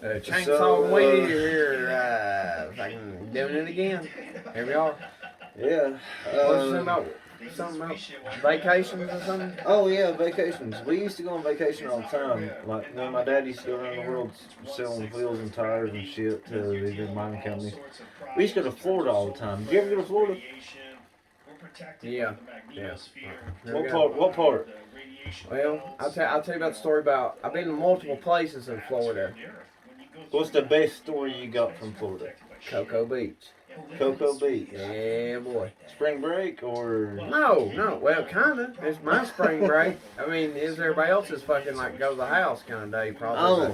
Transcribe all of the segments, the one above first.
Chainsaw and weed here, fucking doing it again. Here we are. Yeah. Something about vacations or something? Oh yeah, vacations. We used to go on vacation all the time. Like when my dad used to go around the world selling wheels and tires and shit to these big mining companies. We used to go to Florida all the time. Did you ever go to Florida? Yeah. What part? Well, I'll tell you about the story about. I've been to multiple places in Florida. What's the best story you got from Florida? Cocoa Beach. Cocoa Beach. Yeah, boy. Spring break or? No. Well, kinda. It's my spring break. I mean, it's everybody else's fucking like go to the house kind of day, probably.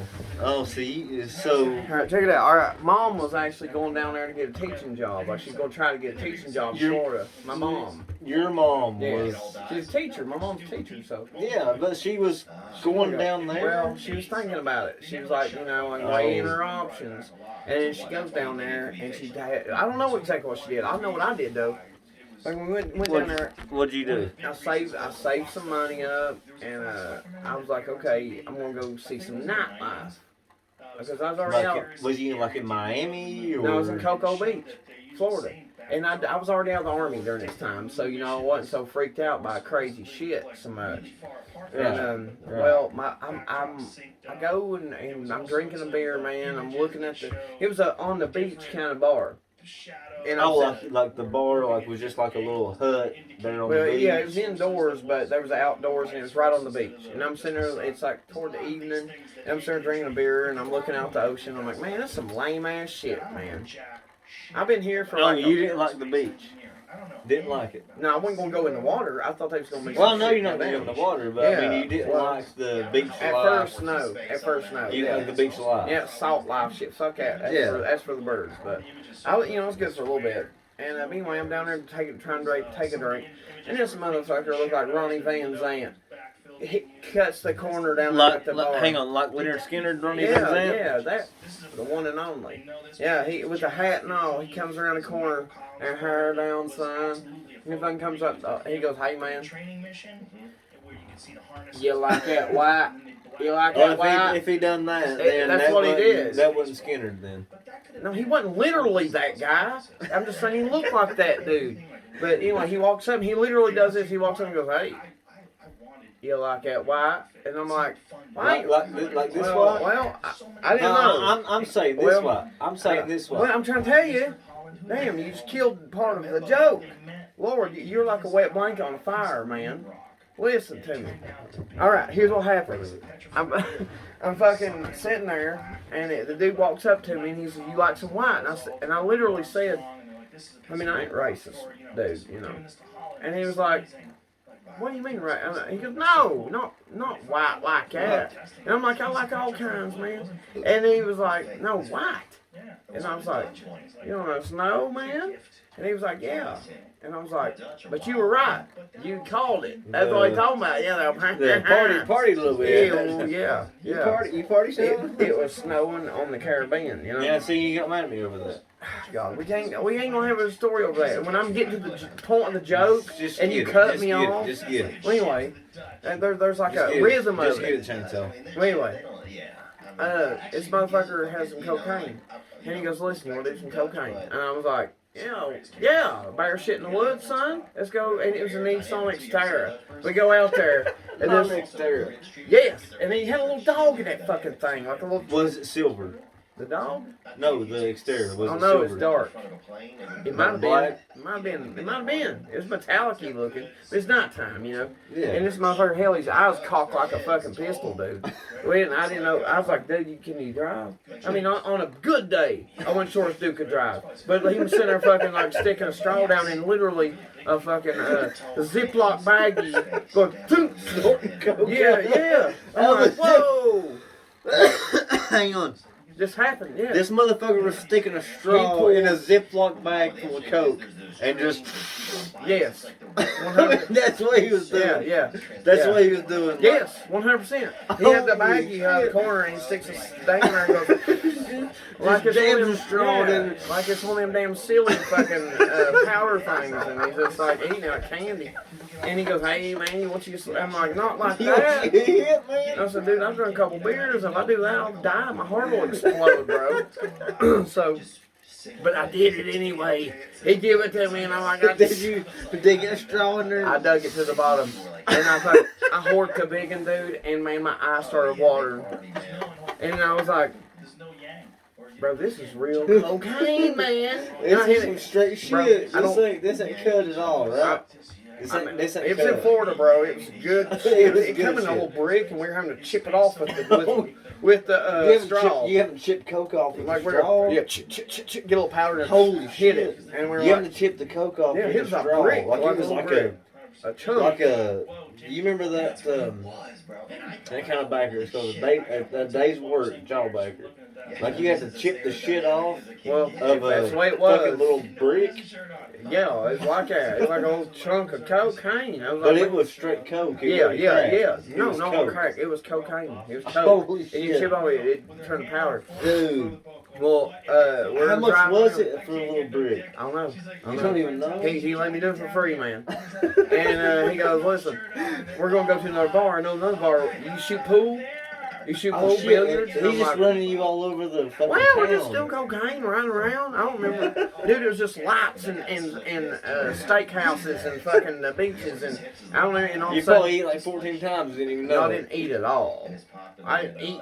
See, so. All right, check it out. All right, Mom was actually going down there to get a teaching job. Like she's gonna try to get a teaching job in Florida. My mom. Your mom was. was. She's a teacher. My mom's a teacher, so. Yeah, but she was going down there. Well, she was thinking about it. She was like, weighing her options. And then she goes down there and she I don't know exactly what she did. I know what I did though. Like when we went down there. What'd you do? I saved some money up and I was like, okay, I'm gonna go see some nightlife. Because I was already out. Was you like in Miami or? No, I was in Cocoa Beach, Florida. And I was already out of the Army during this time, so I wasn't so freaked out by crazy shit so much. And well, I go and I'm drinking a beer, man. I'm looking at it was a on the beach kind of bar. And like the bar was just like a little hut there on the beach. Yeah, it was indoors, but there was outdoors and it was right on the beach. And I'm sitting there, it's like toward the evening, and I'm sitting there drinking a beer and I'm looking out the ocean. I'm like, man, that's some lame ass shit, man. I've been here for you didn't like the beach? Didn't like it? No, I wasn't going to go in the water. I thought they was going to be Well, I know you're not going to go in the water, but I mean, you didn't like the beach life. At first, no. You didn't like the beach life. Yeah, salt life shit. Fuck that. That's for the birds. But, I was good for a little bit. And anyway, I'm down there trying to take a drink. And this motherfucker looked like Ronnie Van Zant. He cuts the corner down there at the bar. Hang on, like Leonard Skinner, Ronnie Van Zant? Yeah, that. The one and only. Yeah, he with the hat and all. He comes around the corner and hair down, son. Everything comes up. He goes, hey, man. You like that white? You like that white? If he done that, then that's what he did. That wasn't Skinner then. No, he wasn't literally that guy. I'm just saying he looked like that dude. But anyway, he walks up, he literally does this. He walks up and goes, hey. You like that white? And I'm like, why? Like this white? Well, I didn't know. I'm saying this white. I'm saying this white. Well, I'm trying to tell you. Damn, you just killed part of the joke. Lord, you're like a wet blanket on fire, man. Listen to me. All right, here's what happens. I'm fucking sitting there, and the dude walks up to me, and he says, you like some white? And I literally said, I mean, I ain't racist, dude, And he was like, what do you mean, right? He goes, no, not white like that. And I'm like, I like all kinds, man. And he was like, no, white. And I was like, you don't know snow, man? And he was like, yeah. And I was like, but you were right. You called it. That's what he told me. Party a little bit. Yeah. You party snowing? It was snowing on the Caribbean, Yeah, see, you got mad at me over that. God, we ain't gonna have a story over that. When I'm getting to the point of the joke and you cut me off. Just get it. Well, anyway, there's like a rhythm of it. Just get it, chainsaw. Well, anyway, this motherfucker has some cocaine. And he goes, listen, we'll do some cocaine. And I was like, yeah, bear shit in the woods, son. Let's go. And it was a Nissan Xterra. We go out there. And Xterra. Yes. And he had a little dog in that fucking thing. Like a little. Was it silver? The dog? No, the Xterra. Was it silver? No, it's dark. It might have been. It might have been. It was metallic-y looking. But it's nighttime, Yeah. And this motherfucker, hell, his eyes cocked like a fucking pistol, dude. I didn't know. I was like, dude, can you drive? I mean, on a good day, I wasn't sure this dude could drive. But he was sitting there fucking like sticking a straw down in literally a fucking Ziploc baggie going, toot. Yeah. I'm like, whoa. Hang on. This happened, yeah. This motherfucker was sticking a straw in a Ziploc bag full of Coke and just... Yes. That's what he was doing. Yeah. That's what he was doing. Yes, 100%. He had the baggie out of the corner and he sticks his thing there and goes... like it's like it's one of them damn silly fucking powder things, and he's just like eating out candy. And he goes, hey, man, you want you to... I'm like, not like You want that. you to hit, man? I said, dude, I've drunk a couple beers. If I do that, I'll die. My heart will explode, bro. So... But I did it anyway. He gave it to me, and I'm like, Did you get a straw in there? I dug it to the bottom, and I thought I horked the biggin, dude, and man, my eyes started watering, and I was like, bro, this is real cocaine, man. This is some straight shit. Bro, This ain't cut at all, right? This ain't It's cut. in Florida, bro. It was good. It come in a little brick, and we were having to chip it off with the straw. You haven't chipped coke off with Like the straw? yeah, get a little powder and Holy hit shit. it, and we were You like, haven't chipped the coke off yeah, with it the was a straw. brick, Like it was like a chunk. like a. You remember that kind of backer? It's called a day's work jawbacker. Like you had to chip the shit off. Well, Of that's a the way it fucking was. little brick. Yeah, it's like a little chunk of cocaine. I was But like, it was straight coke. It yeah. wasn't crack. No, It was no coke. crack. It was cocaine. It was coke. Holy And you shit. chip off it turned to powder. Dude, Well, we're how much driving was around. it for a little brick? I don't know. You don't even know? He let me do it for free, man. And he goes, listen, we're going to go to another bar. I know another bar. You shoot pool? You shoot Oh pool shit, billiards? he's And I'm just like, running you all over the fucking well, town. we're just doing cocaine, running around. I don't remember. Dude, it was just lights and steakhouses and fucking beaches. And I don't know. And all of You a sudden, probably eat like 14 times, didn't even no, know. I didn't eat at all. I didn't eat.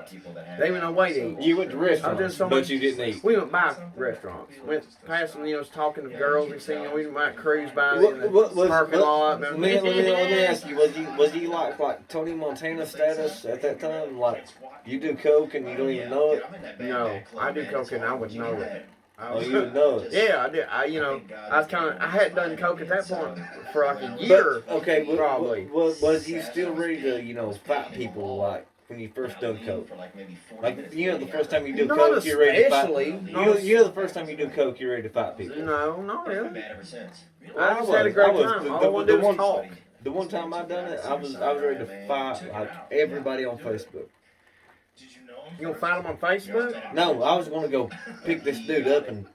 There ain't no way to eat. You went to restaurants, so but much- you didn't eat. We went by restaurants. Went past them, was talking to girls. We seen, we might cruise by in the parking lot. Let me ask you, was you like Tony Montana status at that time? Like, you do coke and you don't even know it? No, I do coke and I would know it. Oh, you would know it. Yeah, I did. I was kind of. I hadn't done coke at that point for like a year. But, okay, probably. Was you still ready to, fight people like when you first done coke? Like, the first time you do Not coke, you're ready to fight. especially. The first time you do coke, you're ready to fight people. No, not really. Well, I just had a great was. time. All I want to do is talk. The one time I done it, I was ready to fight like everybody on Facebook. You gonna fight him on Facebook? No, I was gonna go pick this dude up and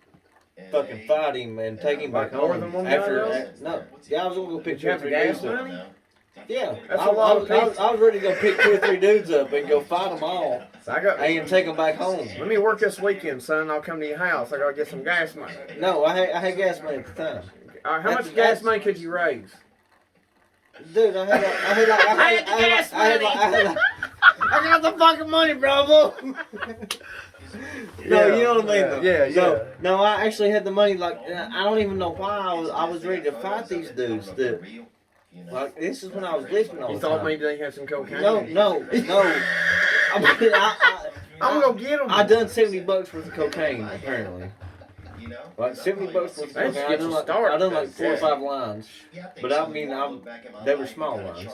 fucking fight him and take him back Like more home. than one guy, No, yeah, I was gonna go pick Did you have 2 or the 3 gas dudes up. money? Yeah, That's a lot of people. I was ready to go pick 2 or 3 dudes up and go fight them all So I got. and take them back home. Let me work this weekend, son. I'll come to your house. I gotta get some gas money. No, I had gas money at the time. All right, how much gas money could you raise? Dude, I got the fucking money, Bravo. No, you know what I mean? Yeah. No, I actually had the money. Like, I don't even know why I was ready to fight these dudes. Like, this is when I was listening all the You time. thought maybe they had some cocaine? No. I'm gonna go get them. I done $70 worth of cocaine apparently. Like $70 worth of That's cocaine. get you started. I done like 4 or 5 lines, but I mean, they were small lines.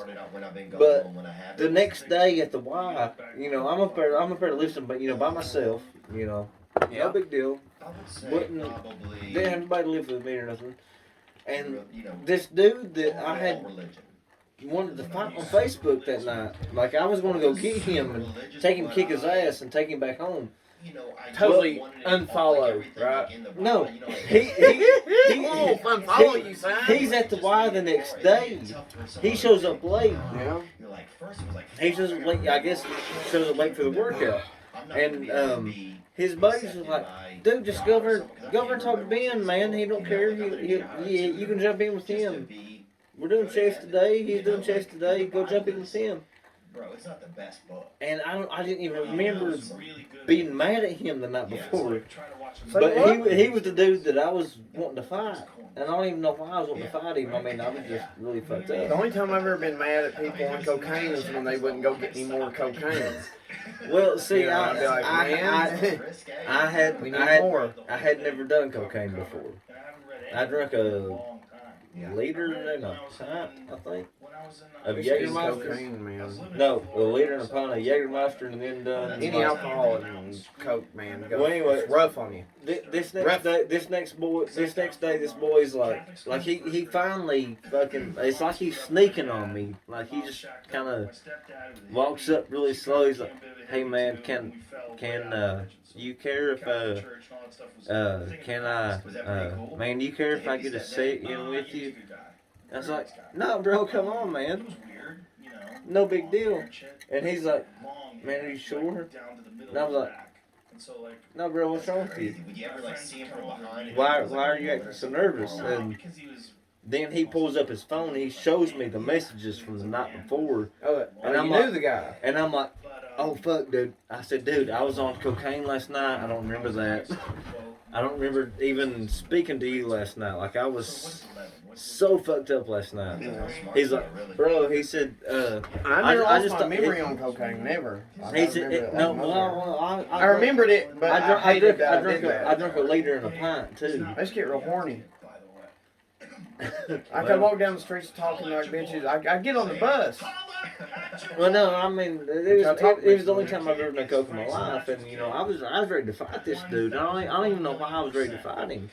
But the next day at the Y, I'm up there listening, but by myself, no big deal. Didn't have anybody to live with me or nothing. And this dude that I had wanted to fight on Facebook that night, like I was gonna go get him and take him, kick his ass, and take him back home. Totally unfollow, right? No, he won't unfollow you, son. He's at the Y the next day. He shows up late. Yeah. He shows up late. I guess shows up late for the workout. And his buddies was like, "Dude, just go over and talk to Ben, man. He don't care. You can jump in with him. We're doing chest today. He's doing chest today. Go jump in with him." Bro, it's not the best book. And I didn't even remember being mad at him the night before. So But he was the dude that I was wanting to fight. And I don't even know why I was wanting to fight him. I mean, I was just really fucked The up. only time I've ever been mad at people on cocaine is when they wouldn't go get any more cocaine. Well, see, I'd be like, man, I we need more. had never done cocaine before. I drank a liter and a pint, I think, of Jägermeister. Cocaine, man. No, a liter and a pint of Jägermeister, and then done Any alcohol and coke, man. Well, anyway, it's rough on you. This next day, this boy's like he finally fucking. It's like he's sneaking on me. Like he just kind of walks up really slow. He's like, "Hey man, can you care if man, do you care if I get a sit in with you? I was like, no, bro, come on, man. No big deal. And he's like, man, are you sure? And I was like, no, bro, what's wrong with you? Would you ever like see him from behind? Why are you acting so nervous? And then he pulls up his phone. And he shows me the messages from the night before. And I knew the guy. And I'm like, oh, fuck, dude. I said, dude, I was on cocaine last night. I don't remember that. I don't remember even speaking to you last night. Like, I was so fucked up last night. He's like, bro, he said, I never lost my memory on cocaine, never. He said, no, well, I remembered it, but I drank a liter and a pint, too. Let's get real horny. I could walk down the streets talking like bitches. I get on the bus. Well, no, I mean, it was the only time I've ever done coke in my life, and you know, I was ready to fight this dude. I don't even know why I was ready to fight him.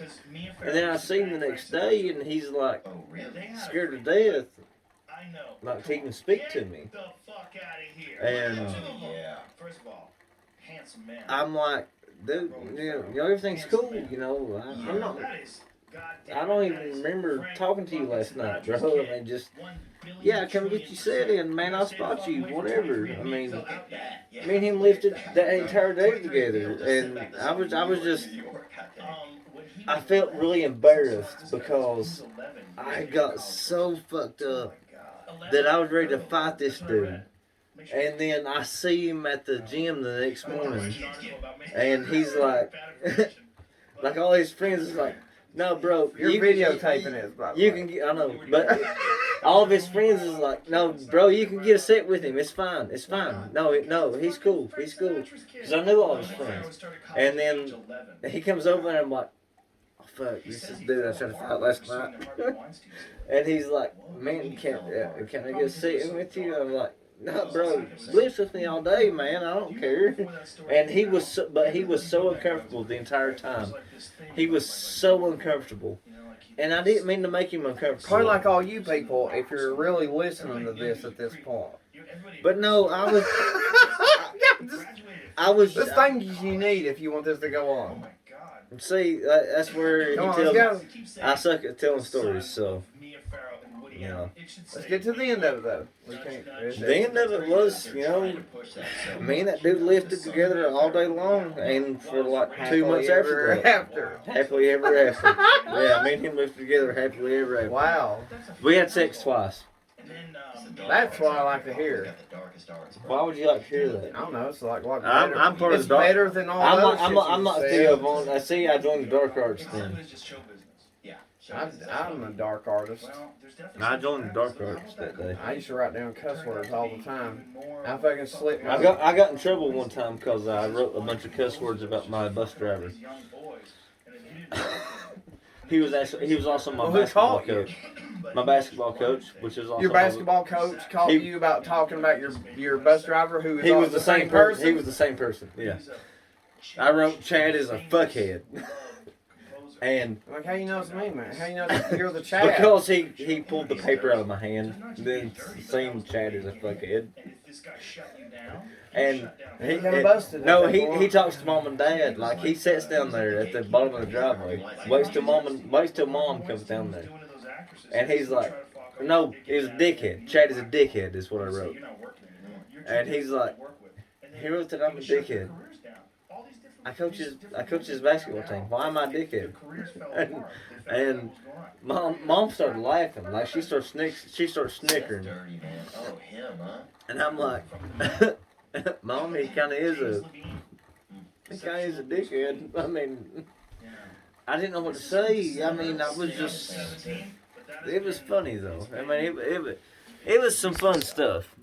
And then I see him the next day, and he's like scared to death, like he can speak to me. And I'm like, dude, you know, everything's cool. You know, I'm not. I don't even remember talking to you last night, bro. I mean, just, yeah, come get your set in, man. I'll spot you, whatever. I mean, me and him lifted that entire day together, and I was just, I felt really embarrassed because I got so fucked up that I was ready to fight this dude. And then I see him at the gym the next morning, and he's like, like all his friends is like, no, bro. You're videotaping it, by the way. You can get, I know, but all of his friends is like, no, bro, you can get a set with him. It's fine. It's fine. No, he's cool. He's cool. Because I knew all his friends. And then he comes over and I'm like, oh, fuck, this is the dude I tried to fight last night. And he's like, man, can I get a set with you? I'm like, no, bro, live with me all day, man. I don't care. And he was so uncomfortable the entire time. He was so uncomfortable. And I didn't mean to make him uncomfortable. Probably like all you people, if you're really listening to this at this point. But no, I was. This thing you need if you want this to go on. See, that's where he tells. I suck at telling stories, so. You know. Let's get to the end of it, though. The end of it was, you know, me and that dude lived it together all day long, and for like 2 months after that. Happily ever after. Yeah, me and him lived together happily ever after. Wow. We had sex twice. That's what I like to hear. Why would you like to hear that? I don't know. It's like I'm part of the dark. It's better than all I'm not Theo Vaughn. I see. I joined the dark arts then. I'm a dark artist. I joined the dark arts that day. I used to write down cuss words all the time. I fucking slipped. I got in trouble one time because I wrote a bunch of cuss words about my bus driver. He was also my basketball coach. My basketball coach, which is also your basketball coach called you about talking about your bus driver who was the same person. He was the same person. Yeah. I wrote Chad is a fuckhead. And like, how you know it's me, man? How you know you're the Chad? Because he pulled the paper out of my hand, then seen Chad as a fuckhead. And he talks to mom and dad, like he sits down there at the bottom of the driveway, waits till mom comes down there, and he's like, no, he's a dickhead. Chad is a dickhead, is what I wrote. And he's like, he wrote that I'm a dickhead. I coach his basketball team. Why am I a dickhead? And mom started laughing. Like she starts snickering. And I'm like, Mom, he kind of is a dickhead. I mean, I didn't know what to say. I mean, I was just. It was funny though. I mean, it was some fun stuff.